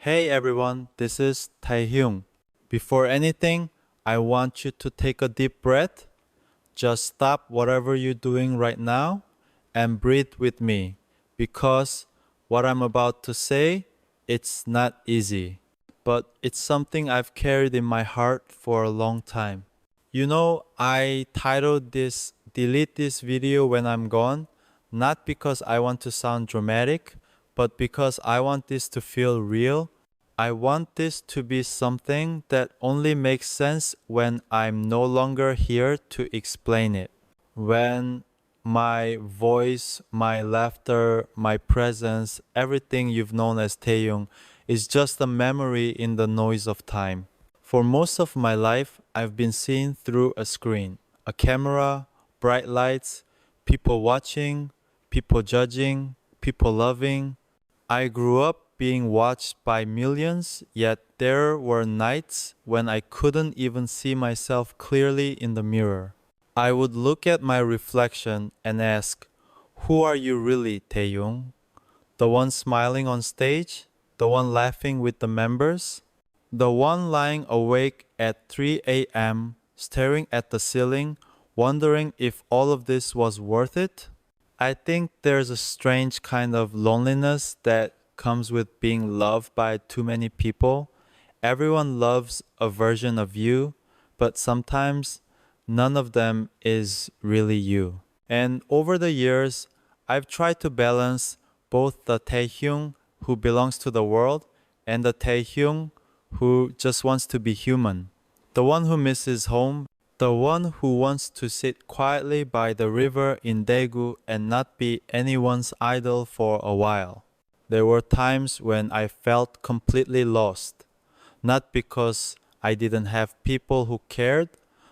Hey everyone, this is Taehyung. Before anything, I want you to take a deep breath. Just stop whatever you're doing right now and breathe with me because what I'm about to say, it's not easy, but it's something I've carried in my heart for a long time. I titled this Delete This Video When I'm Gone, not because I want to sound dramatic, but because I want this to feel real. I want this to be something that only makes sense when I'm no longer here to explain it. When my voice, my laughter, my presence, everything you've known as Taehyung is just a memory in the noise of time. For most of my life, I've been seen through a screen, a camera, bright lights, people watching, people judging, people loving. I grew up being watched by millions, yet there were nights when I couldn't even see myself clearly in the mirror. I would look at my reflection and ask, who are you really, Taehyung? The one smiling on stage? The one laughing with the members? The one lying awake at 3 a.m., staring at the ceiling, wondering if all of this was worth it? I think there's a strange kind of loneliness that comes with being loved by too many people. Everyone loves a version of you, but sometimes none of them is really you. And over the years, I've tried to balance both the Taehyung who belongs to the world and the Taehyung who just wants to be human. The one who misses home, the one who wants to sit quietly by the river in Daegu and not be anyone's idol for a while. There were times when I felt completely lost, not because I didn't have people who cared,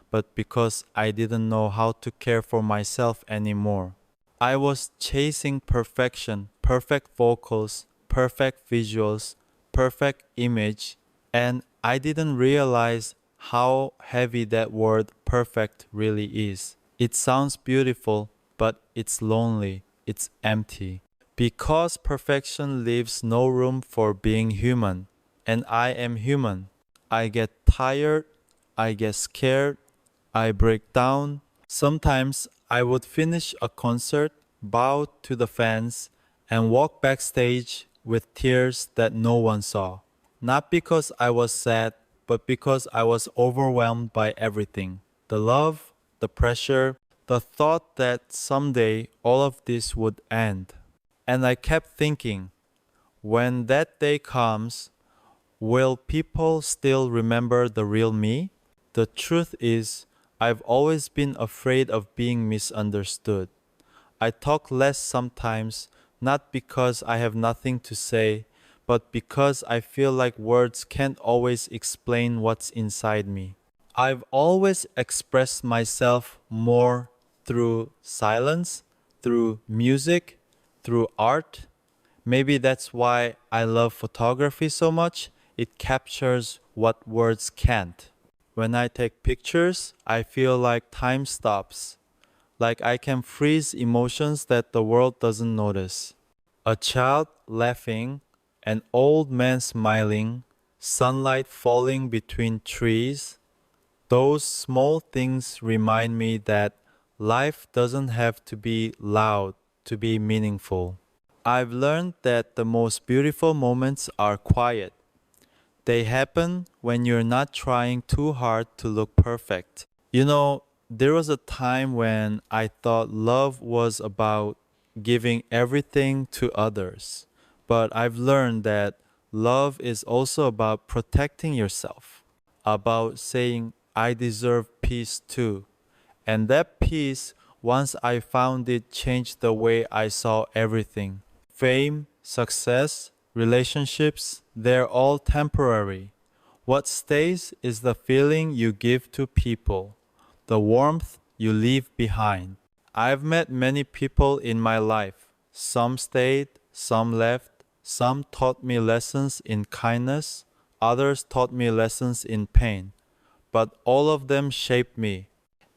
but because I didn't know how to care for myself anymore. I was chasing perfection, perfect vocals, perfect visuals, perfect image, and I didn't realize how heavy that word perfect really is. It sounds beautiful, but it's lonely, it's empty. Because perfection leaves no room for being human, and I am human. I get tired, I get scared, I break down. Sometimes I would finish a concert, bow to the fans, and walk backstage with tears that no one saw. Not because I was sad, but because I was overwhelmed by everything. The love, the pressure, the thought that someday all of this would end. And I kept thinking, when that day comes, will people still remember the real me? The truth is, I've always been afraid of being misunderstood. I talk less sometimes, not because I have nothing to say, but because I feel like words can't always explain what's inside me. I've always expressed myself more through silence, through music, through art. Maybe that's why I love photography so much. It captures what words can't. When I take pictures, I feel like time stops, like I can freeze emotions that the world doesn't notice. A child laughing, an old man smiling, sunlight falling between trees. Those small things remind me that life doesn't have to be loud to be meaningful. I've learned that the most beautiful moments are quiet. They happen when you're not trying too hard to look perfect. There was a time when I thought love was about giving everything to others. But I've learned that love is also about protecting yourself, about saying, I deserve peace too. And that peace, once I found it, changed the way I saw everything. Fame, success, relationships, they're all temporary. What stays is the feeling you give to people, the warmth you leave behind. I've met many people in my life. Some stayed, some left, some taught me lessons in kindness, others taught me lessons in pain. But all of them shaped me.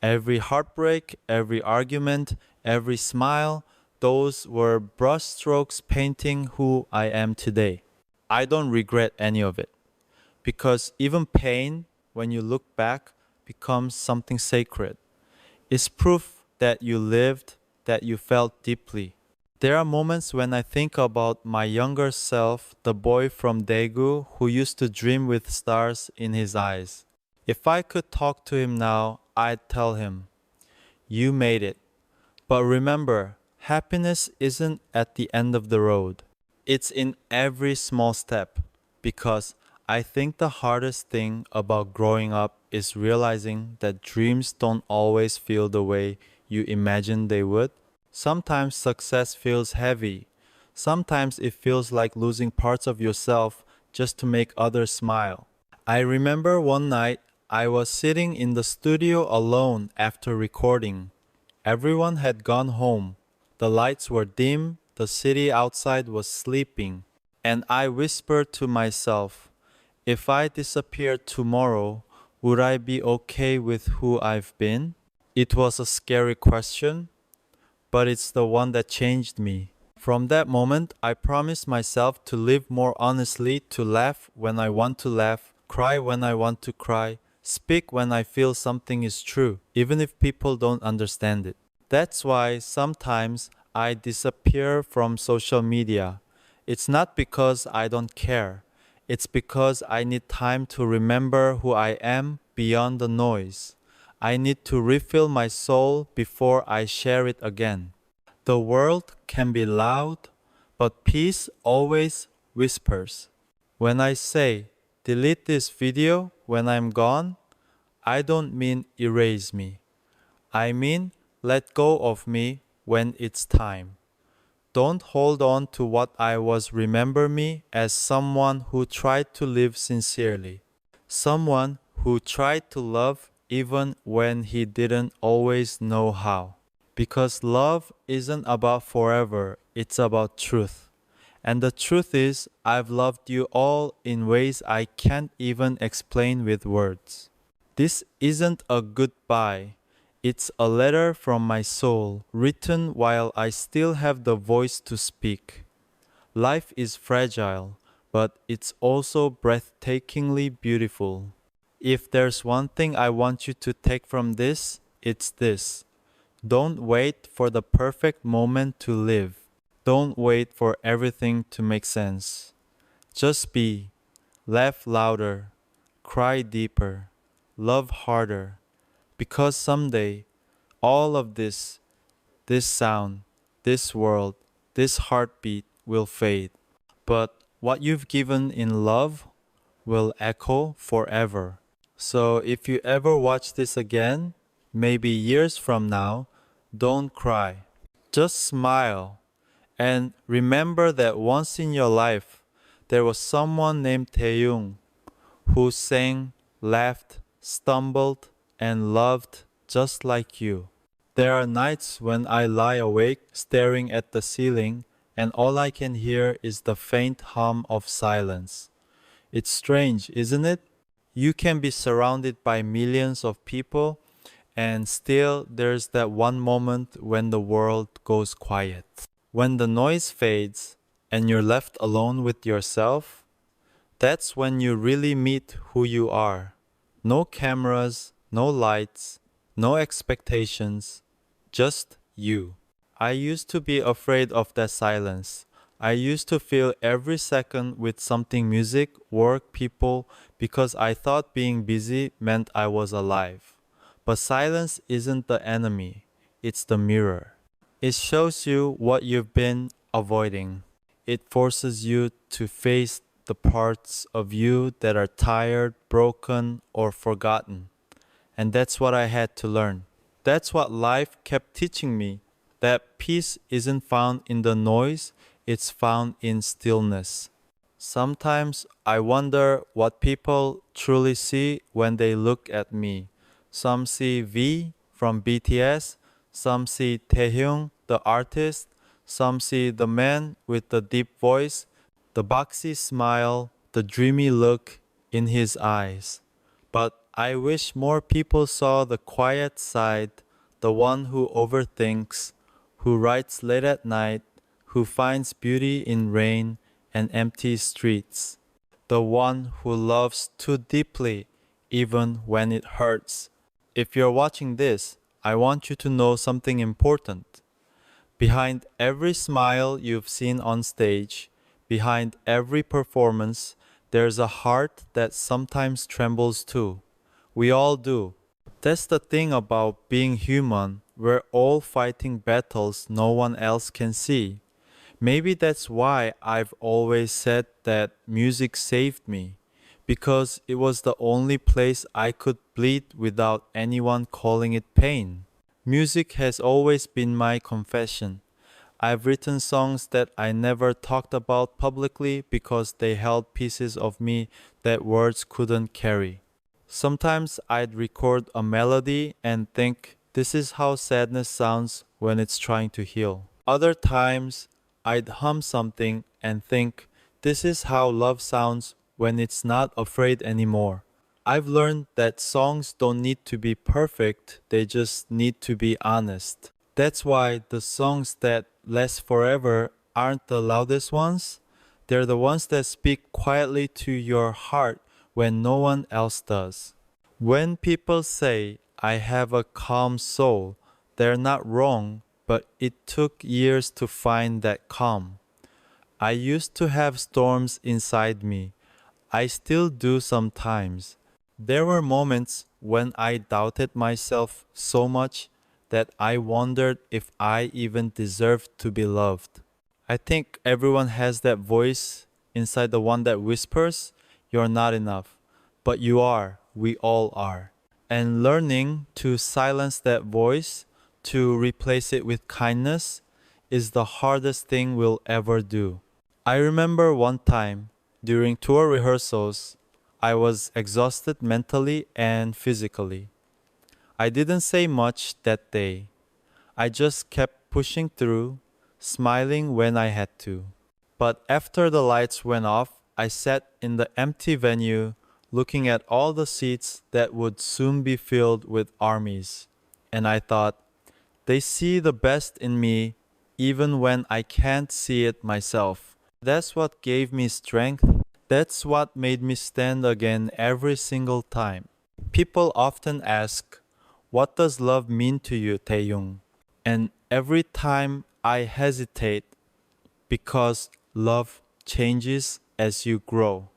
Every heartbreak, every argument, every smile, those were brushstrokes painting who I am today. I don't regret any of it. Because even pain, when you look back, becomes something sacred. It's proof that you lived, that you felt deeply. There are moments when I think about my younger self, the boy from Daegu who used to dream with stars in his eyes. If I could talk to him now, I'd tell him, "You made it." But remember, happiness isn't at the end of the road. It's in every small step. Because I think the hardest thing about growing up is realizing that dreams don't always feel the way you imagined they would. Sometimes success feels heavy. Sometimes it feels like losing parts of yourself just to make others smile. I remember one night I was sitting in the studio alone after recording. Everyone had gone home. The lights were dim, the city outside was sleeping, and I whispered to myself, if I disappeared tomorrow, would I be okay with who I've been? It was a scary question, but it's the one that changed me. From that moment, I promised myself to live more honestly, to laugh when I want to laugh, cry when I want to cry, speak when I feel something is true, even if people don't understand it. That's why sometimes I disappear from social media. It's not because I don't care. It's because I need time to remember who I am beyond the noise. I need to refill my soul before I share it again. The world can be loud, but peace always whispers. When I say, delete this video when I'm gone, I don't mean erase me. I mean, let go of me when it's time. Don't hold on to what I was. Remember me as someone who tried to live sincerely. Someone who tried to love even when he didn't always know how. Because love isn't about forever, it's about truth. And the truth is, I've loved you all in ways I can't even explain with words. This isn't a goodbye. It's a letter from my soul, written while I still have the voice to speak. Life is fragile, but it's also breathtakingly beautiful. If there's one thing I want you to take from this, it's this. Don't wait for the perfect moment to live. Don't wait for everything to make sense. Just be. Laugh louder. Cry deeper. Love harder. Because someday, all of this sound, this world, this heartbeat will fade. But what you've given in love will echo forever. So if you ever watch this again, maybe years from now, don't cry. Just smile. And remember that once in your life, there was someone named Taehyung who sang, laughed, stumbled, and loved just like you. There are nights when I lie awake staring at the ceiling and all I can hear is the faint hum of silence. It's strange, isn't it? You can be surrounded by millions of people and still there's that one moment when the world goes quiet. When the noise fades and you're left alone with yourself, that's when you really meet who you are. No cameras, no lights, no expectations, just you. I used to be afraid of that silence. I used to fill every second with something music, work, people, because I thought being busy meant I was alive. But silence isn't the enemy, it's the mirror. It shows you what you've been avoiding. It forces you to face the parts of you that are tired, broken, or forgotten. And that's what I had to learn. That's what life kept teaching me. That peace isn't found in the noise, it's found in stillness. Sometimes I wonder what people truly see when they look at me. Some see V from BTS, some see Taehyung, the artist, some see the man with the deep voice, the boxy smile, the dreamy look in his eyes. But I wish more people saw the quiet side, the one who overthinks, who writes late at night, who finds beauty in rain, and empty streets. The one who loves too deeply, even when it hurts. If you're watching this, I want you to know something important. Behind every smile you've seen on stage, behind every performance, there's a heart that sometimes trembles too. We all do. That's the thing about being human. We're all fighting battles no one else can see. Maybe that's why I've always said that music saved me, because it was the only place I could bleed without anyone calling it pain. Music has always been my confession. I've written songs that I never talked about publicly because they held pieces of me that words couldn't carry. Sometimes I'd record a melody and think, this is how sadness sounds when it's trying to heal. Other times, I'd hum something and think, this is how love sounds when it's not afraid anymore. I've learned that songs don't need to be perfect, they just need to be honest. That's why the songs that last forever aren't the loudest ones. They're the ones that speak quietly to your heart when no one else does. When people say, I have a calm soul, they're not wrong, but it took years to find that calm. I used to have storms inside me. I still do sometimes. There were moments when I doubted myself so much that I wondered if I even deserved to be loved. I think everyone has that voice inside, the one that whispers, you're not enough. But you are, we all are. And learning to silence that voice, to replace it with kindness, is the hardest thing we'll ever do. I remember one time during tour rehearsals, I was exhausted mentally and physically. I didn't say much that day. I just kept pushing through, smiling when I had to. But after the lights went off, I sat in the empty venue, looking at all the seats that would soon be filled with armies. And I thought, they see the best in me even when I can't see it myself. That's what gave me strength. That's what made me stand again every single time. People often ask, what does love mean to you, Taehyung? And every time I hesitate because love changes as you grow.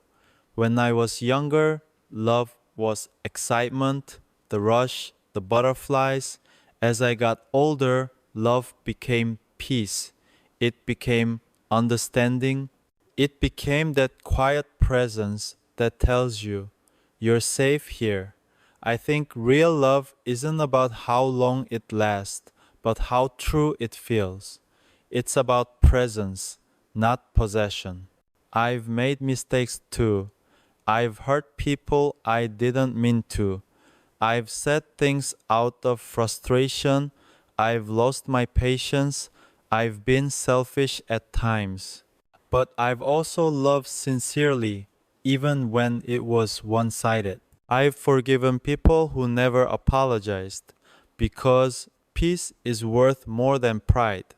When I was younger, love was excitement, the rush, the butterflies. As I got older, love became peace. It became understanding. It became that quiet presence that tells you, you're safe here. I think real love isn't about how long it lasts, but how true it feels. It's about presence, not possession. I've made mistakes too. I've hurt people I didn't mean to. I've said things out of frustration. I've lost my patience. I've been selfish at times. But I've also loved sincerely, even when it was one-sided. I've forgiven people who never apologized, because peace is worth more than pride.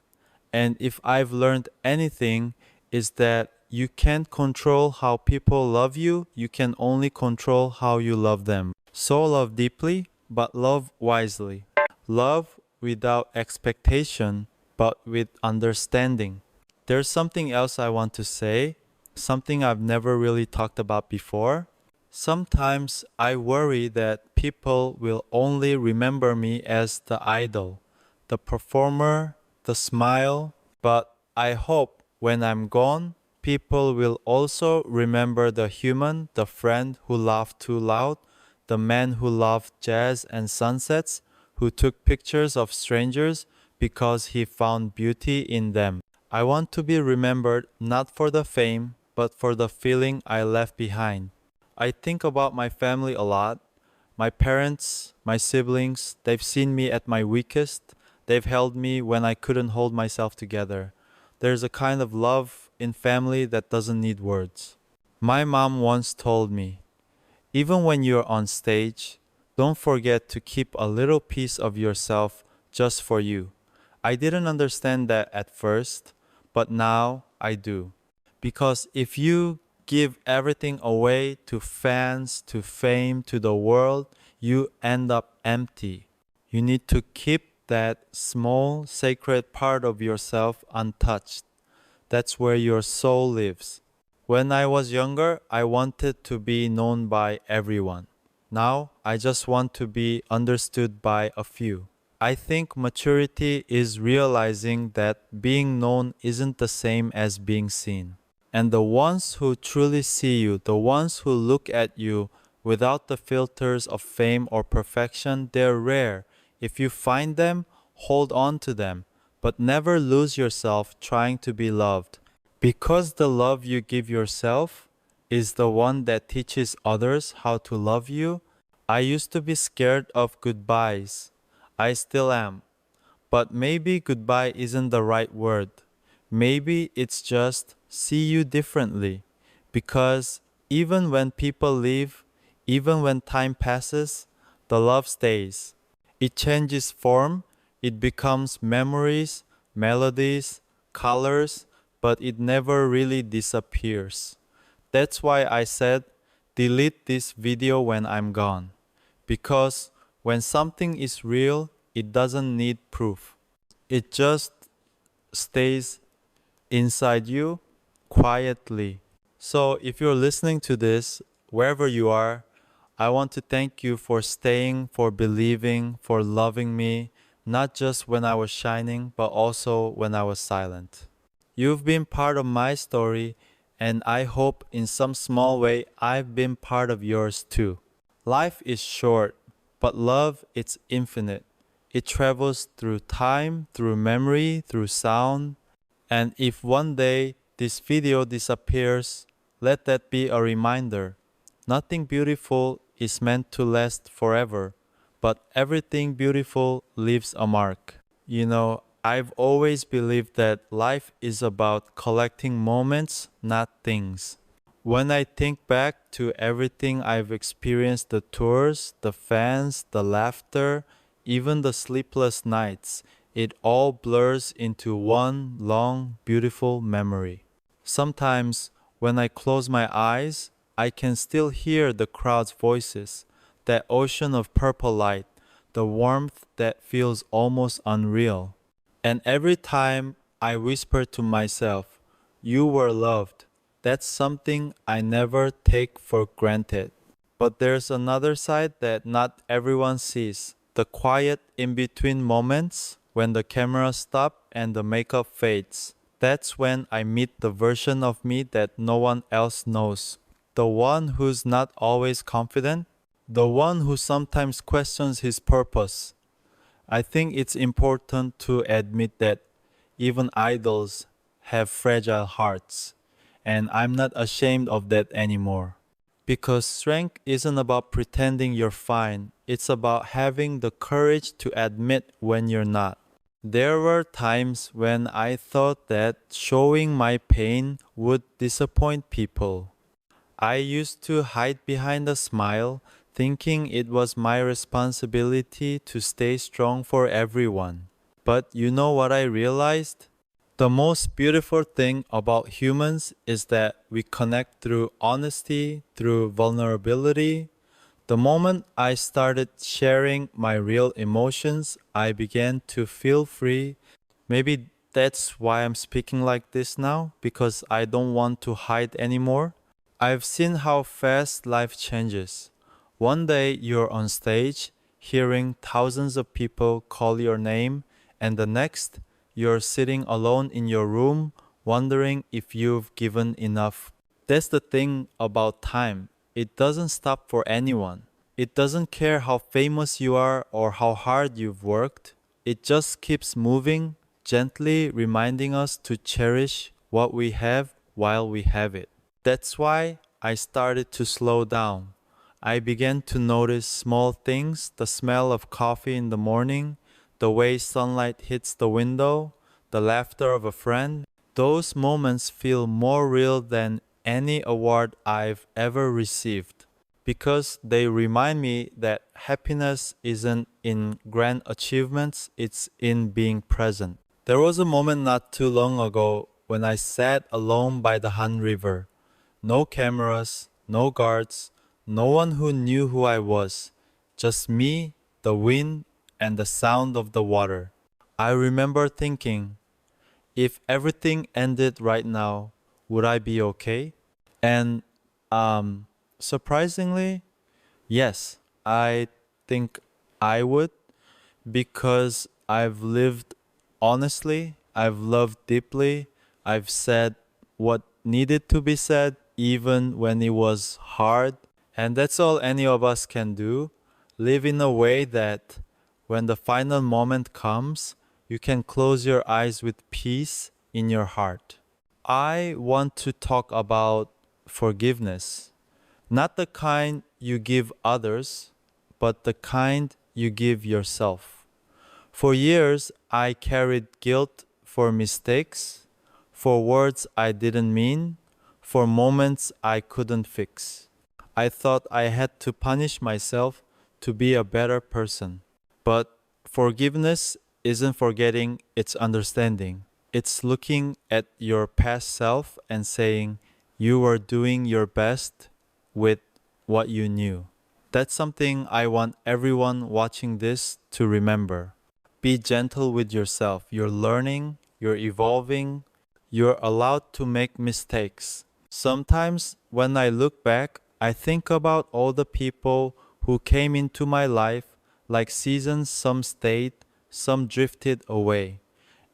And if I've learned anything, is that you can't control how people love you, you can only control how you love them. So love deeply, but love wisely. Love without expectation, but with understanding. There's something else I want to say, something I've never really talked about before. Sometimes I worry that people will only remember me as the idol, the performer, the smile, but I hope when I'm gone, people will also remember the human, the friend who laughed too loud, the man who loved jazz and sunsets, who took pictures of strangers because he found beauty in them. I want to be remembered not for the fame, but for the feeling I left behind. I think about my family a lot. My parents, my siblings, they've seen me at my weakest. They've held me when I couldn't hold myself together. There's a kind of love in family that doesn't need words. My mom once told me, even when you're on stage, don't forget to keep a little piece of yourself just for you. I didn't understand that at first, but now I do. Because if you give everything away to fans, to fame, to the world, you end up empty. You need to keep that small, sacred part of yourself untouched. That's where your soul lives. When I was younger, I wanted to be known by everyone. Now, I just want to be understood by a few. I think maturity is realizing that being known isn't the same as being seen. And the ones who truly see you, the ones who look at you without the filters of fame or perfection, they're rare. If you find them, hold on to them, but never lose yourself trying to be loved. Because the love you give yourself is the one that teaches others how to love you. I used to be scared of goodbyes. I still am. But maybe goodbye isn't the right word. Maybe it's just see you differently. Because even when people leave, even when time passes, the love stays. It changes form, it becomes memories, melodies, colors, but it never really disappears. That's why I said, delete this video when I'm gone. Because when something is real, it doesn't need proof. It just stays inside you quietly. So if you're listening to this, wherever you are, I want to thank you for staying, for believing, for loving me, not just when I was shining, but also when I was silent. You've been part of my story, and I hope in some small way I've been part of yours too. Life is short, but love it's infinite. It travels through time, through memory, through sound. And if one day this video disappears, let that be a reminder. Nothing beautiful is meant to last forever, but everything beautiful leaves a mark. You know, I've always believed that life is about collecting moments, not things. When I think back to everything I've experienced, the tours, the fans, the laughter, even the sleepless nights, it all blurs into one long, beautiful memory. Sometimes, when I close my eyes, I can still hear the crowd's voices, that ocean of purple light, the warmth that feels almost unreal. And every time I whisper to myself, you were loved. That's something I never take for granted. But there's another side that not everyone sees. The quiet in between moments when the camera stops and the makeup fades. That's when I meet the version of me that no one else knows. The one who's not always confident. The one who sometimes questions his purpose. I think it's important to admit that even idols have fragile hearts, and I'm not ashamed of that anymore. Because strength isn't about pretending you're fine, it's about having the courage to admit when you're not. There were times when I thought that showing my pain would disappoint people. I used to hide behind a smile, thinking it was my responsibility to stay strong for everyone. But you know what I realized? The most beautiful thing about humans is that we connect through honesty, through vulnerability. The moment I started sharing my real emotions, I began to feel free. Maybe that's why I'm speaking like this now, because I don't want to hide anymore. I've seen how fast life changes. One day you're on stage, hearing thousands of people call your name, and the next, you're sitting alone in your room, wondering if you've given enough. That's the thing about time. It doesn't stop for anyone. It doesn't care how famous you are or how hard you've worked. It just keeps moving, gently reminding us to cherish what we have while we have it. That's why I started to slow down. I began to notice small things, the smell of coffee in the morning, the way sunlight hits the window, the laughter of a friend. Those moments feel more real than any award I've ever received because they remind me that happiness isn't in grand achievements, it's in being present. There was a moment not too long ago when I sat alone by the Han River. No cameras, no guards, no one who knew who I was. Just me, the wind, and the sound of the water. I remember thinking, if everything ended right now, would I be okay? And surprisingly, yes, I think I would because I've lived honestly, I've loved deeply, I've said what needed to be said even when it was hard. And that's all any of us can do. Live in a way that when the final moment comes, you can close your eyes with peace in your heart. I want to talk about forgiveness, not the kind you give others, but the kind you give yourself. For years, I carried guilt for mistakes, for words I didn't mean, for moments I couldn't fix. I thought I had to punish myself to be a better person. But forgiveness isn't forgetting, it's understanding. It's looking at your past self and saying you were doing your best with what you knew. That's something I want everyone watching this to remember. Be gentle with yourself. You're learning, you're evolving, you're allowed to make mistakes. Sometimes when I look back, I think about all the people who came into my life like seasons, some stayed, some drifted away.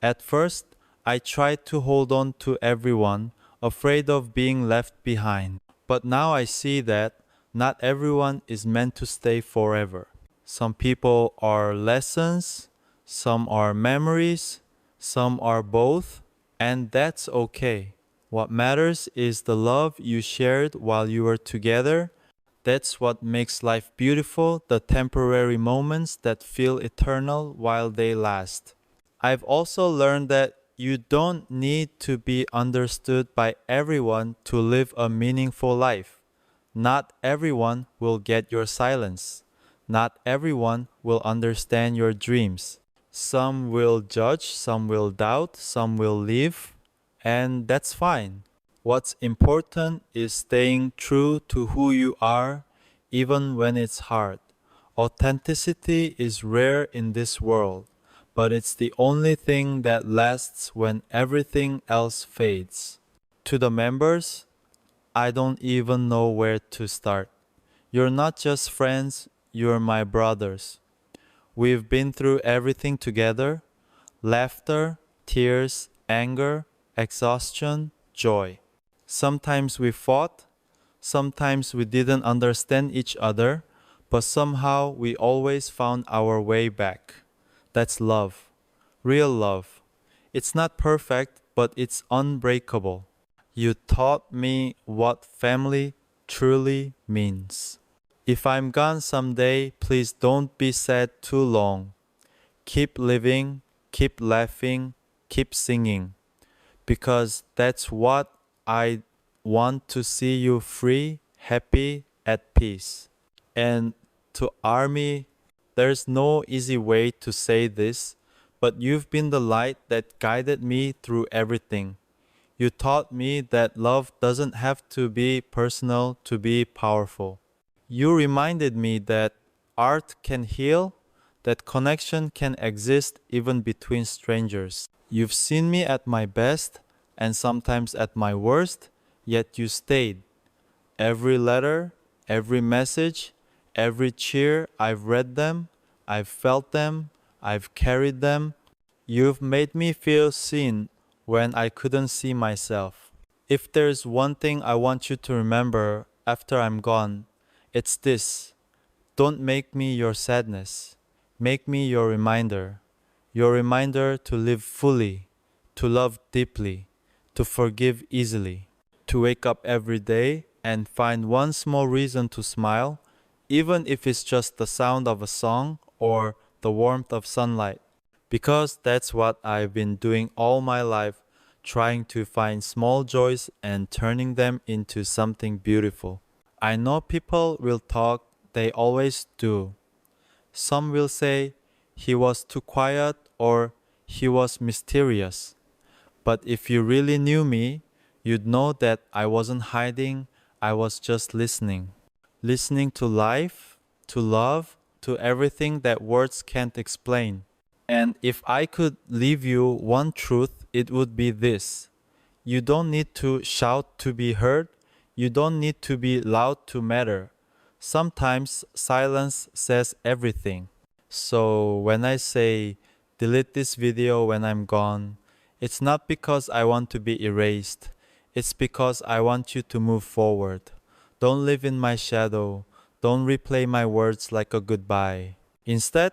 At first, I tried to hold on to everyone, afraid of being left behind. But now I see that not everyone is meant to stay forever. Some people are lessons, some are memories, some are both, and that's okay. What matters is the love you shared while you were together. That's what makes life beautiful, the temporary moments that feel eternal while they last. I've also learned that you don't need to be understood by everyone to live a meaningful life. Not everyone will get your silence. Not everyone will understand your dreams. Some will judge, some will doubt, some will leave, and that's fine. What's important is staying true to who you are, even when it's hard. Authenticity is rare in this world, but it's the only thing that lasts when everything else fades. To the members, I don't even know where to start. You're not just friends, you're my brothers. We've been through everything together: laughter, tears, anger, exhaustion, joy. Sometimes we fought, sometimes we didn't understand each other, but somehow we always found our way back. That's love, real love. It's not perfect, but it's unbreakable. You taught me what family truly means. If I'm gone someday, please don't be sad too long. Keep living, keep laughing, keep singing, because that's what I want to see you free, happy, at peace. And to Army, there's no easy way to say this, but you've been the light that guided me through everything. You taught me that love doesn't have to be personal to be powerful. You reminded me that art can heal, that connection can exist even between strangers. You've seen me at my best and sometimes at my worst, yet you stayed. Every letter, every message, every cheer, I've read them, I've felt them, I've carried them. You've made me feel seen when I couldn't see myself. If there's one thing I want you to remember after I'm gone, it's this: don't make me your sadness. Make me your reminder to live fully, to love deeply, to forgive easily, to wake up every day and find one small reason to smile, even if it's just the sound of a song or the warmth of sunlight. Because that's what I've been doing all my life, trying to find small joys and turning them into something beautiful. I know people will talk, they always do. Some will say he was too quiet or he was mysterious. But if you really knew me, you'd know that I wasn't hiding, I was just listening. Listening to life, to love, to everything that words can't explain. And if I could leave you one truth, it would be this. You don't need to shout to be heard. You don't need to be loud to matter. Sometimes silence says everything. So when I say delete this video when I'm gone, it's not because I want to be erased. It's because I want you to move forward. Don't live in my shadow. Don't replay my words like a goodbye. Instead,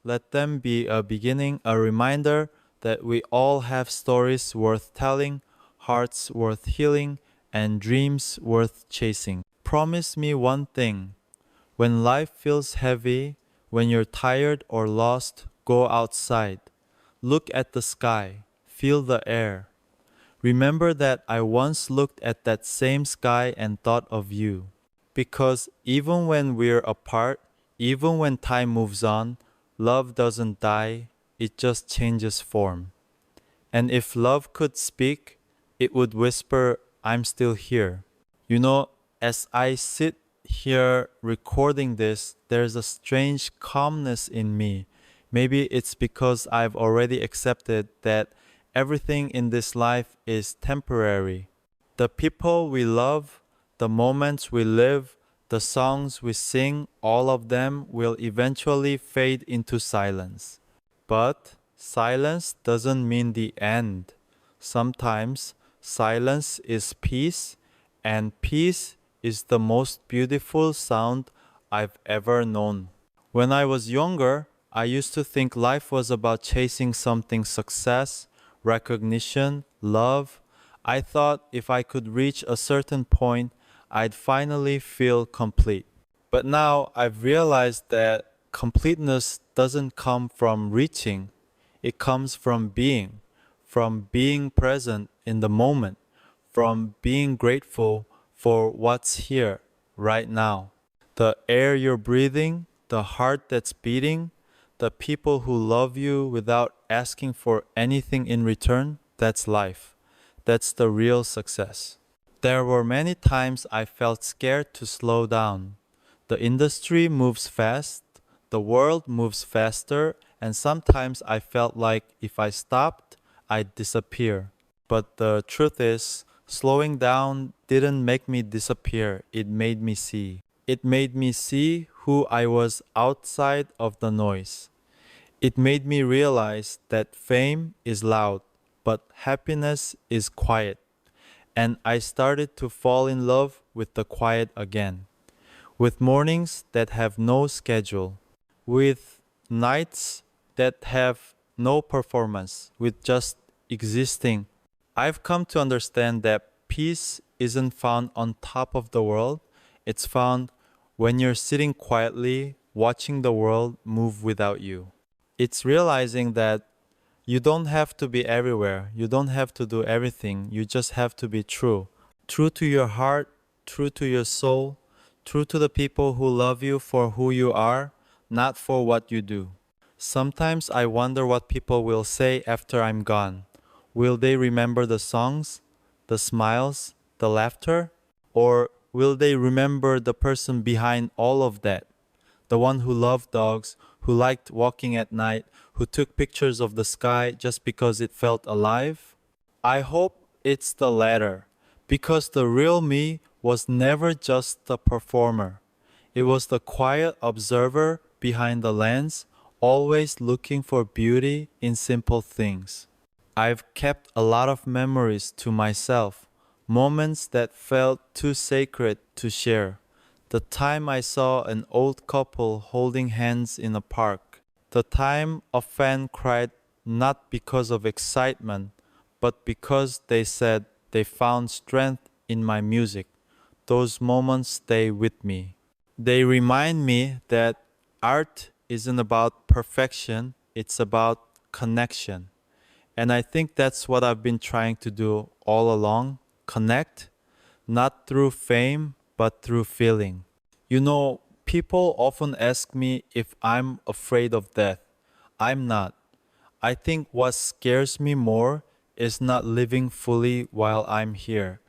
let them be a beginning, a reminder that we all have stories worth telling, hearts worth healing, and dreams worth chasing. Promise me one thing. When life feels heavy, when you're tired or lost, go outside. Look at the sky. Feel the air. Remember that I once looked at that same sky and thought of you. Because even when we're apart, even when time moves on, love doesn't die, it just changes form. And if love could speak, it would whisper, I'm still here. You know, as I sit here recording this, there's a strange calmness in me. Maybe it's because I've already accepted that everything in this life is temporary. The people we love, the moments we live, the songs we sing, all of them will eventually fade into silence. But silence doesn't mean the end. Sometimes silence is peace, and peace is the most beautiful sound I've ever known. When I was younger, I used to think life was about chasing something success, recognition, love. I thought if I could reach a certain point, I'd finally feel complete. But now I've realized that completeness doesn't come from reaching, it comes from being present in the moment, from being grateful for what's here right now. The air you're breathing, the heart that's beating, the people who love you without asking for anything in return, that's life. That's the real success. There were many times I felt scared to slow down. The industry moves fast, the world moves faster, and sometimes I felt like if I stopped, I'd disappear. But the truth is, slowing down didn't make me disappear, it made me see. It made me see who I was outside of the noise. It made me realize that fame is loud, but happiness is quiet. And I started to fall in love with the quiet again, with mornings that have no schedule, with nights that have no performance, with just existing. I've come to understand that peace isn't found on top of the world, it's found when you're sitting quietly, watching the world move without you. It's realizing that you don't have to be everywhere. You don't have to do everything. You just have to be true. True to your heart, true to your soul, true to the people who love you for who you are, not for what you do. Sometimes I wonder what people will say after I'm gone. Will they remember the songs, the smiles, the laughter? Or will they remember the person behind all of that? The one who loved dogs, who liked walking at night, who took pictures of the sky just because it felt alive? I hope it's the latter, because the real me was never just the performer. It was the quiet observer behind the lens, always looking for beauty in simple things. I've kept a lot of memories to myself, moments that felt too sacred to share. The time I saw an old couple holding hands in a park. The time a fan cried not because of excitement, but because they said they found strength in my music. Those moments stay with me. They remind me that art isn't about perfection, it's about connection. And I think that's what I've been trying to do all along, connect, not through fame, but through feeling. You know, people often ask me if I'm afraid of death. I'm not. I think what scares me more is not living fully while I'm here.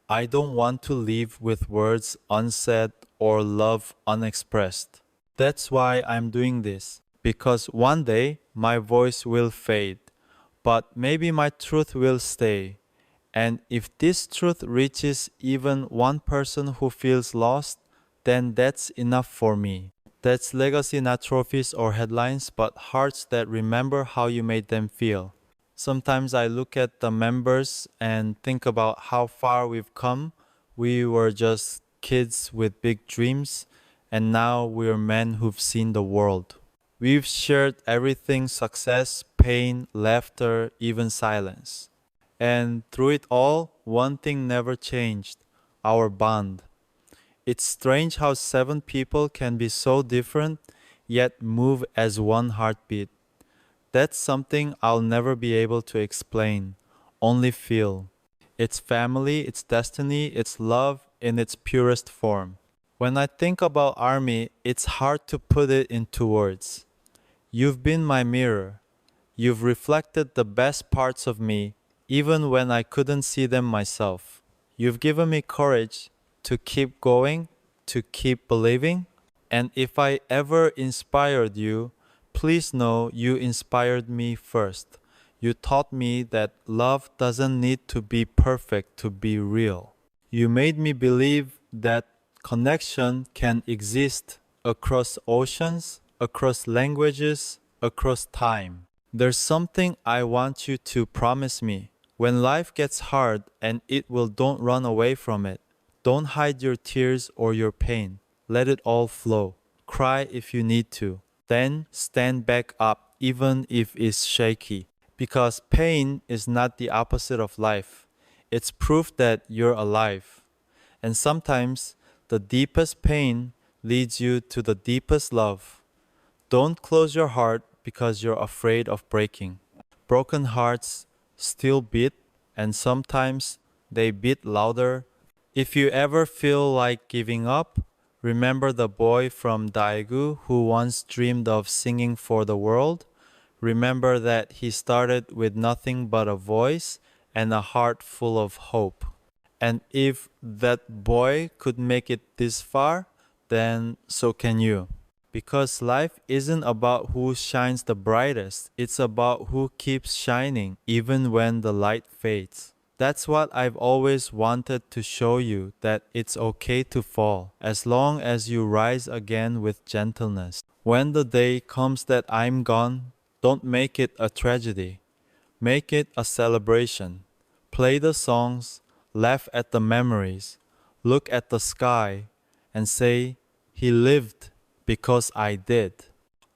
I don't want to leave with words unsaid or love unexpressed. That's why I'm doing this. Because one day my voice will fade, but maybe my truth will stay. And if this truth reaches even one person who feels lost, then that's enough for me. That's legacy, not trophies or headlines, but hearts that remember how you made them feel. Sometimes I look at the members and think about how far we've come. We were just kids with big dreams, and now we're men who've seen the world. We've shared everything: success, pain, laughter, even silence. And through it all, one thing never changed: our bond. It's strange how seven people can be so different, yet move as one heartbeat. That's something I'll never be able to explain, only feel. It's family, it's destiny, it's love in its purest form. When I think about ARMY, it's hard to put it into words. You've been my mirror. You've reflected the best parts of me, even when I couldn't see them myself. You've given me courage to keep going, to keep believing. And if I ever inspired you, please know you inspired me first. You taught me that love doesn't need to be perfect to be real. You made me believe that connection can exist across oceans, across languages, across time. There's something I want you to promise me. When life gets hard, and it will, don't run away from it. Don't hide your tears or your pain. Let it all flow. Cry if you need to. Then stand back up even if it's shaky. Because pain is not the opposite of life. It's proof that you're alive. And sometimes the deepest pain leads you to the deepest love. Don't close your heart because you're afraid of breaking. Broken hearts still beat, and sometimes they beat louder. If you ever feel like giving up, remember the boy from Daegu who once dreamed of singing for the world. Remember that he started with nothing but a voice and a heart full of hope. And if that boy could make it this far, then so can you. Because life isn't about who shines the brightest, it's about who keeps shining even when the light fades. That's what I've always wanted to show you, that it's okay to fall, as long as you rise again with gentleness. When the day comes that I'm gone, don't make it a tragedy. Make it a celebration. Play the songs, laugh at the memories, look at the sky, and say, "He lived because I did."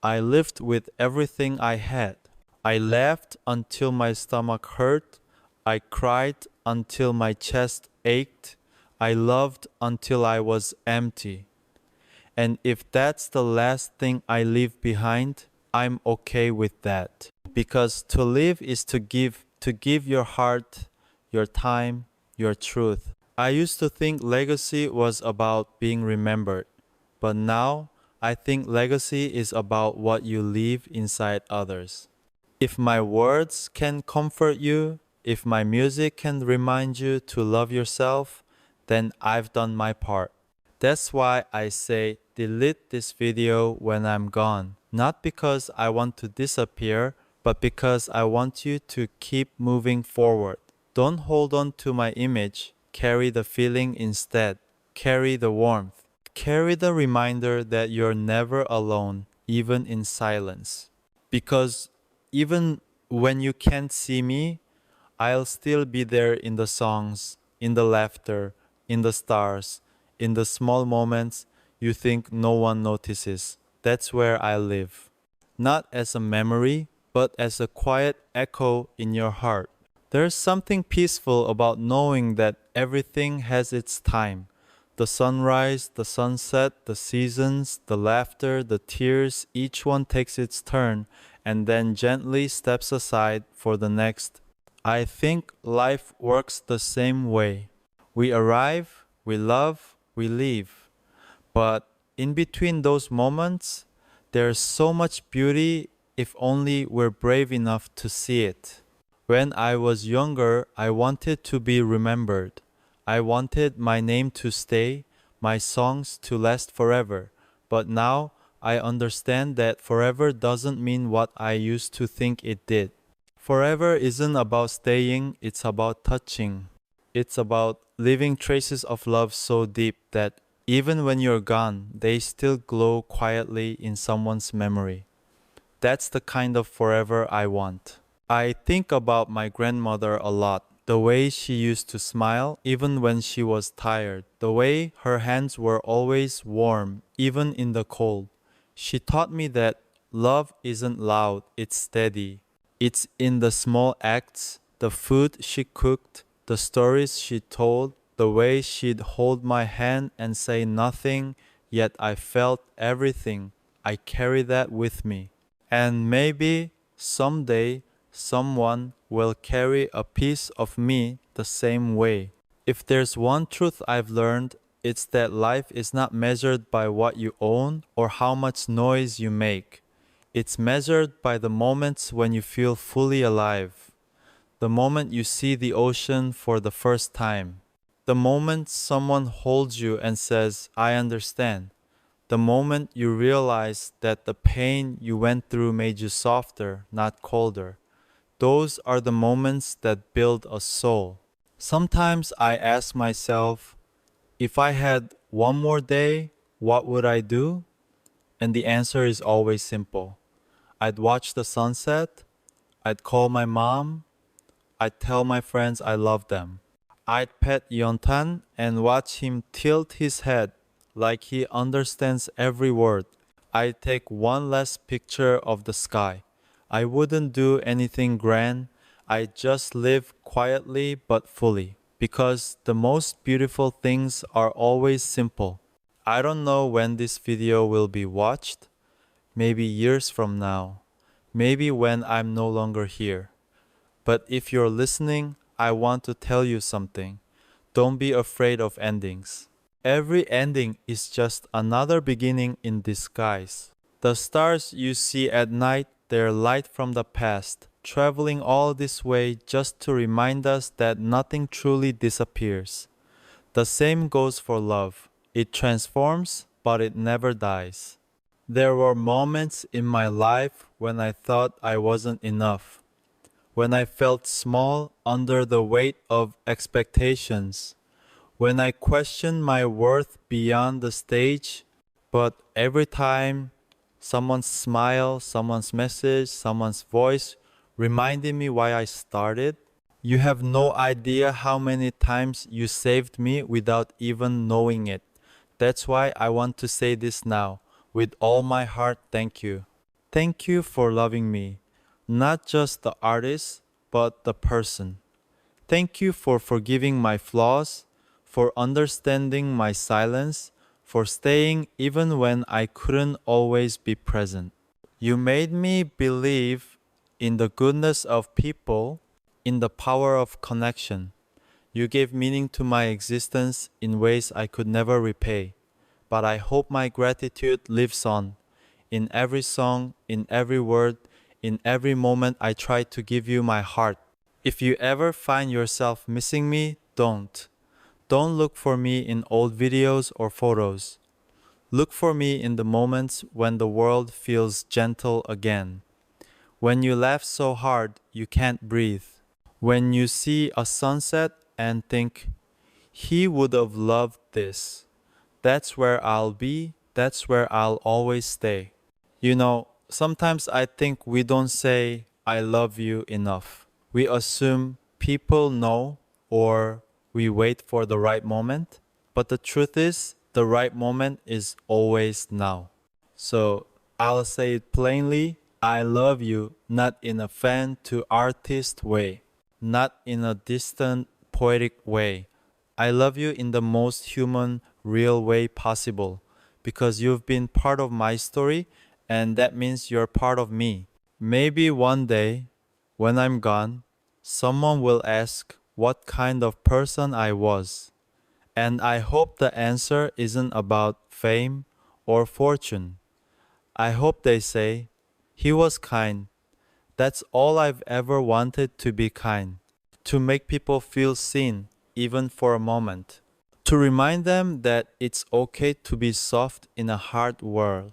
I lived with everything I had. I laughed until my stomach hurt. I cried until my chest ached. I loved until I was empty. And if that's the last thing I leave behind, I'm okay with that. Because to live is to give your heart, your time, your truth. I used to think legacy was about being remembered, but now I think legacy is about what you leave inside others. If my words can comfort you, if my music can remind you to love yourself, then I've done my part. That's why I say delete this video when I'm gone. Not because I want to disappear, but because I want you to keep moving forward. Don't hold on to my image. Carry the feeling instead. Carry the warmth. Carry the reminder that you're never alone, even in silence. Because even when you can't see me, I'll still be there in the songs, in the laughter, in the stars, in the small moments you think no one notices. That's where I live. Not as a memory, but as a quiet echo in your heart. There's something peaceful about knowing that everything has its time. The sunrise, the sunset, the seasons, the laughter, the tears, each one takes its turn and then gently steps aside for the next. I think life works the same way. We arrive, we love, we leave. But in between those moments, there's so much beauty if only we're brave enough to see it. When I was younger, I wanted to be remembered. I wanted my name to stay, my songs to last forever. But now I understand that forever doesn't mean what I used to think it did. Forever isn't about staying, it's about touching. It's about leaving traces of love so deep that even when you're gone, they still glow quietly in someone's memory. That's the kind of forever I want. I think about my grandmother a lot. The way she used to smile even when she was tired. The way her hands were always warm even in the cold. She taught me that love isn't loud, it's steady. It's in the small acts, the food she cooked, the stories she told, the way she'd hold my hand and say nothing, yet I felt everything. I carry that with me. And maybe someday someone will carry a piece of me the same way. If there's one truth I've learned, it's that life is not measured by what you own or how much noise you make. It's measured by the moments when you feel fully alive. The moment you see the ocean for the first time. The moment someone holds you and says, I understand. The moment you realize that the pain you went through made you softer, not colder. Those are the moments that build a soul. Sometimes I ask myself, if I had one more day, what would I do? And the answer is always simple. I'd watch the sunset, I'd call my mom, I'd tell my friends I love them. I'd pet Yontan and watch him tilt his head like he understands every word. I'd take one last picture of the sky. I wouldn't do anything grand. I'd just live quietly but fully. Because the most beautiful things are always simple. I don't know when this video will be watched. Maybe years from now. Maybe when I'm no longer here. But if you're listening, I want to tell you something. Don't be afraid of endings. Every ending is just another beginning in disguise. The stars you see at night, they're light from the past, traveling all this way just to remind us that nothing truly disappears. The same goes for love. It transforms, but it never dies. There were moments in my life when I thought I wasn't enough. When I felt small under the weight of expectations, when I questioned my worth beyond the stage, but every time someone's smile, someone's message, someone's voice reminded me why I started, you have no idea how many times you saved me without even knowing it. That's why I want to say this now. With all my heart, thank you. Thank you for loving me. Not just the artist, but the person. Thank you for forgiving my flaws, for understanding my silence, for staying even when I couldn't always be present. You made me believe in the goodness of people, in the power of connection. You gave meaning to my existence in ways I could never repay. But I hope my gratitude lives on. In every song, in every word, in every moment I try to give you my heart. If you ever find yourself missing me, don't. Don't look for me in old videos or photos. Look for me in the moments when the world feels gentle again. When you laugh so hard you can't breathe. When you see a sunset and think, he would have loved this. That's where I'll be, that's where I'll always stay. You know, sometimes I think we don't say, I love you enough. We assume people know or we wait for the right moment. But the truth is, the right moment is always now. So I'll say it plainly, I love you, not in a fan to artist way, not in a distant poetic way. I love you in the most human, real way possible because you've been part of my story and that means you're part of me. Maybe one day, when I'm gone, someone will ask what kind of person I was. And I hope the answer isn't about fame or fortune. I hope they say, he was kind, That's all I've ever wanted, to be kind, to make people feel seen, even for a moment, to remind them that it's okay to be soft in a hard world.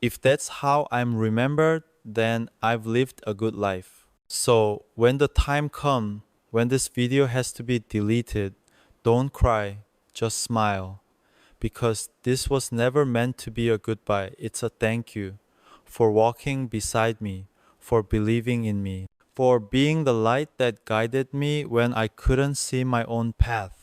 If that's how I'm remembered, then I've lived a good life. So when the time comes, when this video has to be deleted, don't cry, just smile. Because this was never meant to be a goodbye, it's a thank you for walking beside me, for believing in me, for being the light that guided me when I couldn't see my own path.